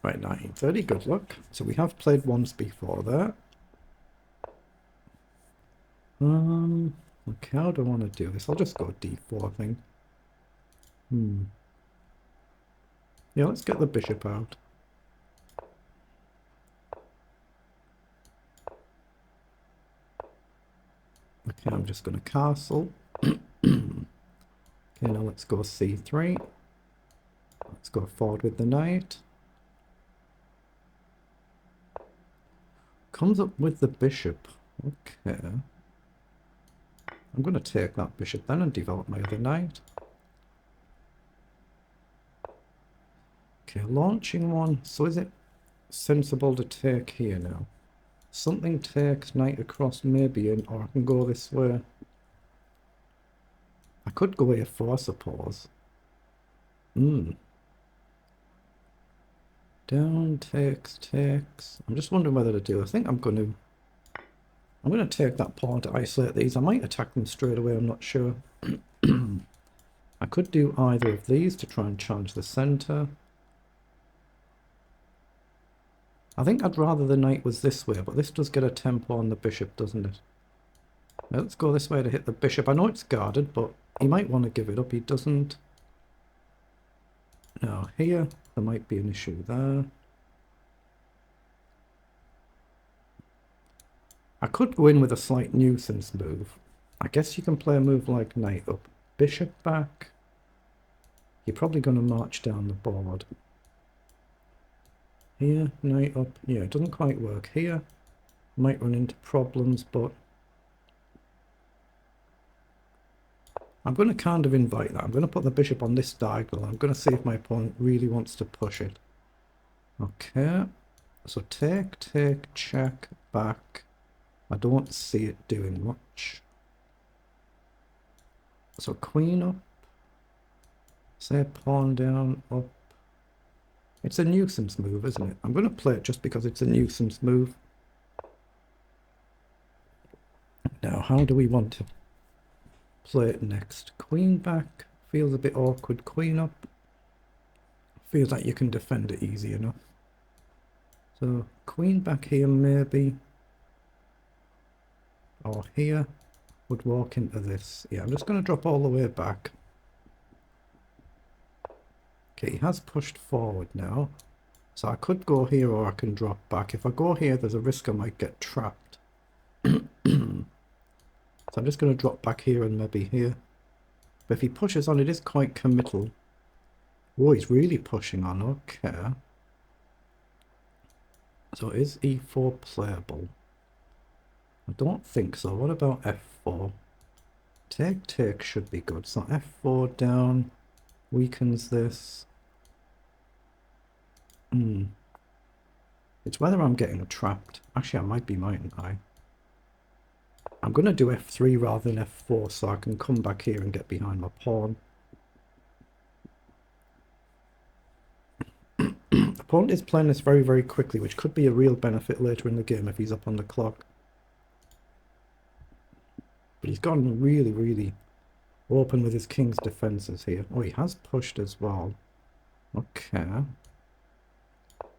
Right, 1930, good luck. So we have played once before there. Okay, how do I want to do this? I'll just go d4, I think. Yeah, let's get the bishop out. Okay, I'm just going to castle. Okay, now let's go c3. Let's go forward with the knight. Comes up with the bishop. Okay. I'm going to take that bishop then and develop my other knight. Okay, launching one. So is it sensible to take here now? Something takes knight across maybe, or I can go this way. I could go a4, I suppose. Down, takes. I'm just wondering whether to do. I think I'm going to take that pawn to isolate these. I might attack them straight away, I'm not sure. I could do either of these to try and challenge the center. I think I'd rather the knight was this way, but this does get a tempo on the bishop, doesn't it? Now let's go this way to hit the bishop. I know it's guarded, but he might want to give it up. He doesn't. Now here, there might be an issue there. I could go in with a slight nuisance move. I guess you can play a move like knight up, bishop back. You're probably going to march down the board. Here, knight up. Yeah, it doesn't quite work here. Might run into problems, but I'm going to kind of invite that. I'm going to put the bishop on this diagonal. I'm going to see if my opponent really wants to push it. Okay. So take, check, back. I don't see it doing much. So queen up. Say pawn down, up. It's a nuisance move, isn't it? I'm going to play it just because it's a nuisance move. Now, how do we want to play it next? Queen back. Feels a bit awkward. Queen up. Feels like you can defend it easy enough. So, queen back here maybe. Or here. Would walk into this. Yeah, I'm just going to drop all the way back. Okay, he has pushed forward now. So I could go here or I can drop back. If I go here, there's a risk I might get trapped. So I'm just going to drop back here and maybe here. But if he pushes on, it is quite committal. Oh, he's really pushing on. Okay. So is e4 playable? I don't think so. What about f4? Take should be good. So f4 down weakens this. It's whether I'm getting trapped. Actually, I might be, mightn't I? I'm going to do f3 rather than f4 so I can come back here and get behind my pawn. The opponent is playing this very, very quickly, which could be a real benefit later in the game if he's up on the clock. But he's gone really, really open with his king's defenses here. Oh, he has pushed as well. Okay.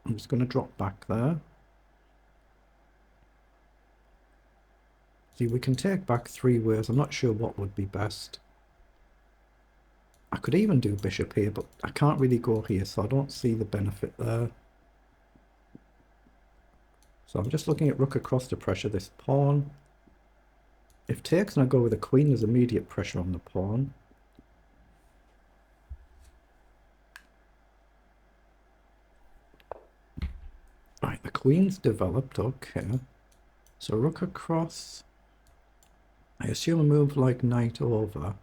I'm just going to drop back there. See, we can take back three ways. I'm not sure what would be best. I could even do bishop here, but I can't really go here, so I don't see the benefit there. So I'm just looking at rook across to pressure this pawn. If takes and I go with a queen, there's immediate pressure on the pawn. Right, the queen's developed, okay. So rook across. I assume a move like knight over.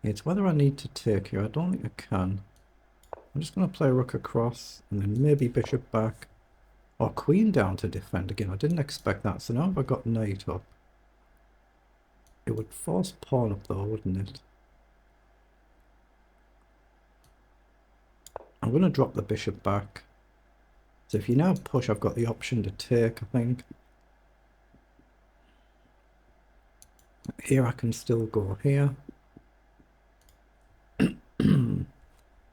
It's whether I need to take here. I don't think I can. I'm just going to play rook across and then maybe bishop back. Or queen down to defend again. I didn't expect that. So now if I got knight up, it would force pawn up though, wouldn't it? I'm going to drop the bishop back. So if you now push, I've got the option to take, I think. Here I can still go here.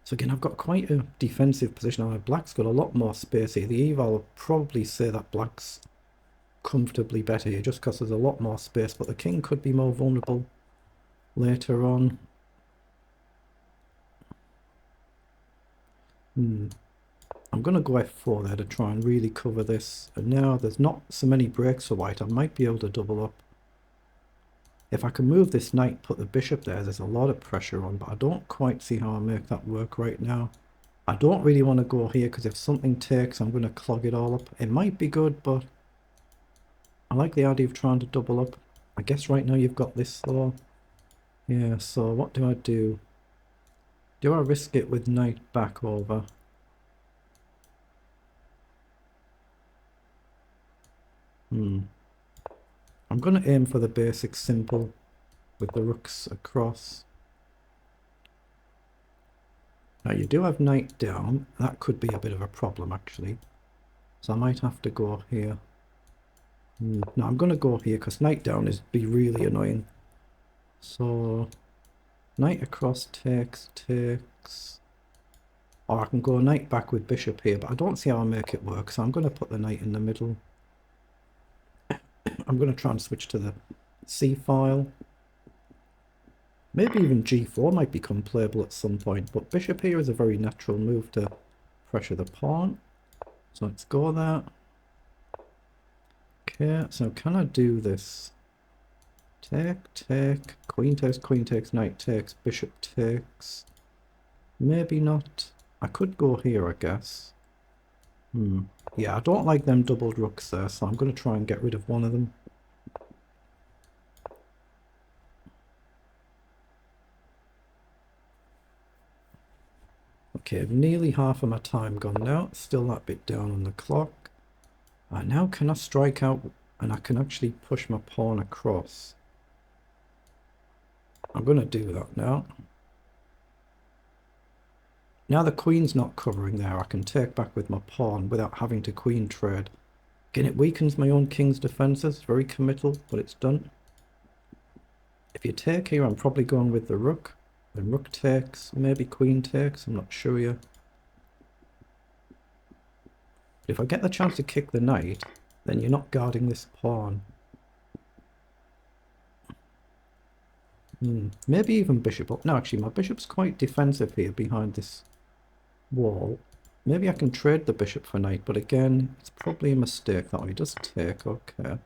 So again, I've got quite a defensive position. Now, black's got a lot more space here. The eval will probably say that black's comfortably better here just because there's a lot more space, but the king could be more vulnerable later on. I'm going to go f4 there to try and really cover this. And now there's not so many breaks for white. I might be able to double up. If I can move this knight, put the bishop there, there's a lot of pressure on, but I don't quite see how I make that work right now. I don't really want to go here because if something takes, I'm going to clog it all up. It might be good, but I like the idea of trying to double up. I guess right now you've got this though. Yeah, so what do I do? Do I risk it with knight back over? I'm going to aim for the basic simple with the rooks across. Now you do have knight down. That could be a bit of a problem actually. So I might have to go here. No, I'm going to go here because knight down is be really annoying. So knight across takes. Or I can go knight back with bishop here, but I don't see how I make it work. So I'm going to put the knight in the middle. I'm going to try and switch to the C file. Maybe even g4 might become playable at some point, but bishop here is a very natural move to pressure the pawn. So let's go there. Okay, so can I do this? Take, queen takes, knight takes, bishop takes. Maybe not. I could go here, I guess. Yeah, I don't like them doubled rooks there, so I'm going to try and get rid of one of them. Okay, nearly half of my time gone now. Still that bit down on the clock. Now can I strike out and I can actually push my pawn across? I'm going to do that now. Now the queen's not covering there, I can take back with my pawn without having to queen trade. Again, it weakens my own king's defences. Very committal, but it's done. If you take here, I'm probably going with the rook. Then rook takes, maybe queen takes, I'm not sure yet. But if I get the chance to kick the knight, then you're not guarding this pawn. Maybe even bishop up. No, actually, my bishop's quite defensive here behind this wall. Maybe I can trade the bishop for knight, but again, it's probably a mistake that way. Just take, okay.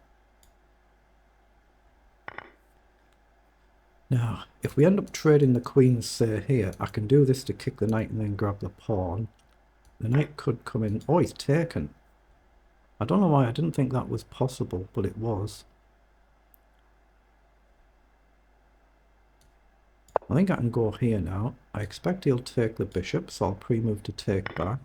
Now, if we end up trading the queen, say here, I can do this to kick the knight and then grab the pawn. The knight could come in. Oh, he's taken. I don't know why I didn't think that was possible, but it was. I think I can go here now. I expect he'll take the bishop, so I'll pre-move to take back.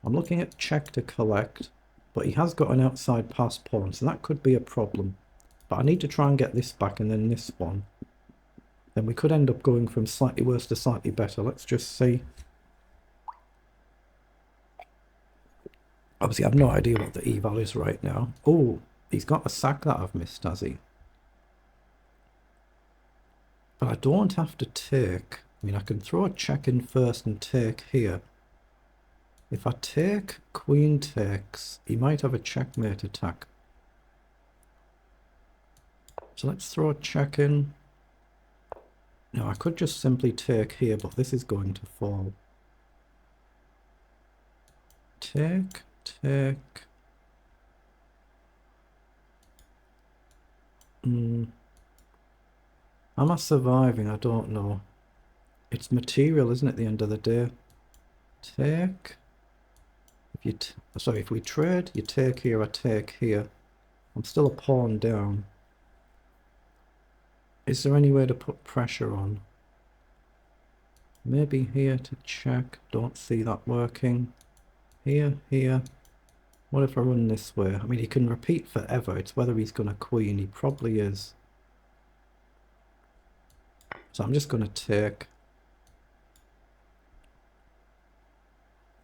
I'm looking at check to collect, but he has got an outside pass pawn, so that could be a problem. But I need to try and get this back and then this one. Then we could end up going from slightly worse to slightly better. Let's just see. Obviously, I have no idea what the eval is right now. Oh, he's got a sack that I've missed, has he? But I don't have to take. I mean, I can throw a check in first and take here. If I take, queen takes, he might have a checkmate attack. So let's throw a check in. Now, I could just simply take here, but this is going to fall. Take. Am I surviving? I don't know. It's material, isn't it, at the end of the day? Take. If we trade, you take here, I take here. I'm still a pawn down. Is there any way to put pressure on? Maybe here to check. Don't see that working. Here. What if I run this way? I mean, he can repeat forever. It's whether he's going to queen. He probably is. So I'm just going to take.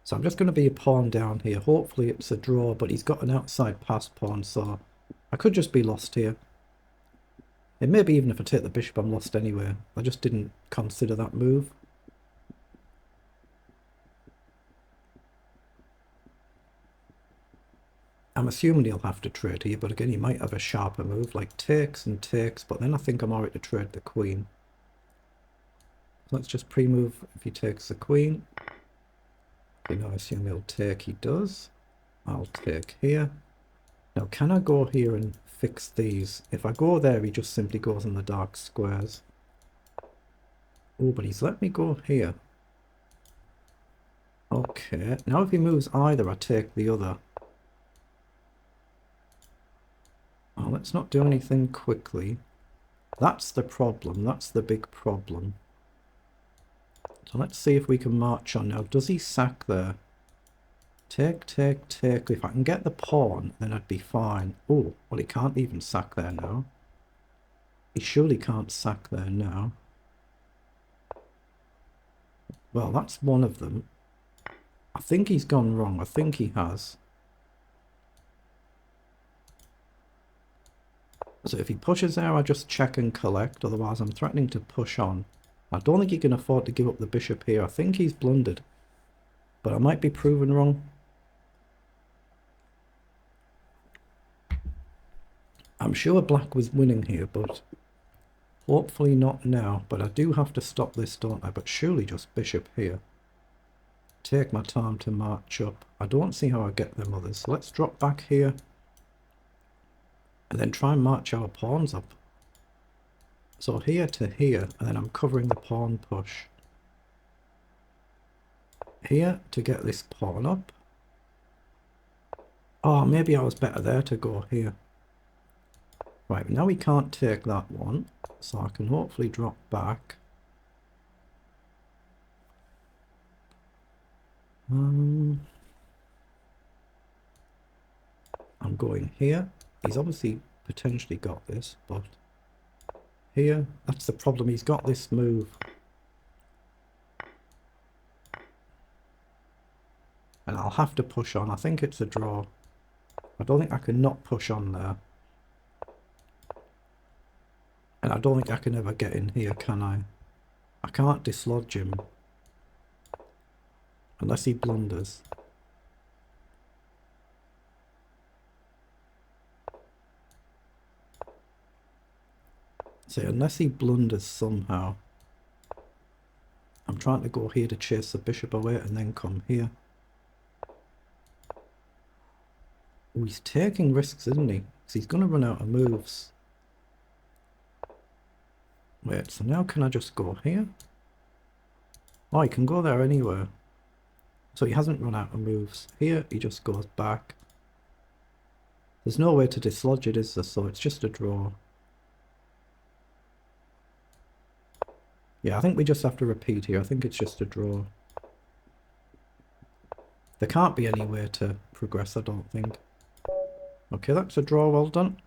So I'm just going to be a pawn down here. Hopefully it's a draw, but he's got an outside pass pawn, so I could just be lost here. And maybe even if I take the bishop, I'm lost anyway. I just didn't consider that move. I'm assuming he'll have to trade here, but again, he might have a sharper move, like takes and takes, but then I think I'm alright to trade the queen. Let's just pre-move if he takes the queen. You know, I assume he'll take, he does. I'll take here. Now, can I go here and fix these? If I go there, he just simply goes in the dark squares. Oh, but he's let me go here. Okay, now if he moves either, I take the other. Oh, let's not do anything quickly. That's the problem. That's the big problem. So let's see if we can march on now. Does he sack there? Take, take, take. If I can get the pawn, then I'd be fine. Oh, well, he can't even sack there now. He surely can't sack there now. Well, that's one of them. I think he's gone wrong. I think he has. So if he pushes there, I just check and collect. Otherwise, I'm threatening to push on. I don't think he can afford to give up the bishop here. I think he's blundered. But I might be proven wrong. I'm sure black was winning here, but hopefully not now. But I do have to stop this, don't I? But surely just bishop here. Take my time to march up. I don't see how I get them others. So let's drop back here. And then try and march our pawns up. So here to here, and then I'm covering the pawn push. Here to get this pawn up. Oh, maybe I was better there to go here. Right, now we can't take that one, so I can hopefully drop back. I'm going here. He's obviously potentially got this, but here, that's the problem. He's got this move. And I'll have to push on. I think it's a draw. I don't think I can not push on there. And I don't think I can ever get in here, can I? I can't dislodge him. Unless he blunders. So unless he blunders somehow. I'm trying to go here to chase the bishop away and then come here. Oh, he's taking risks, isn't he? Because he's going to run out of moves. Wait, so now can I just go here? Oh, he can go there anywhere. So he hasn't run out of moves. Here, he just goes back. There's no way to dislodge it, is there? So it's just a draw. Yeah, I think we just have to repeat here. I think it's just a draw. There can't be any way to progress, I don't think. Okay, that's a draw, well done.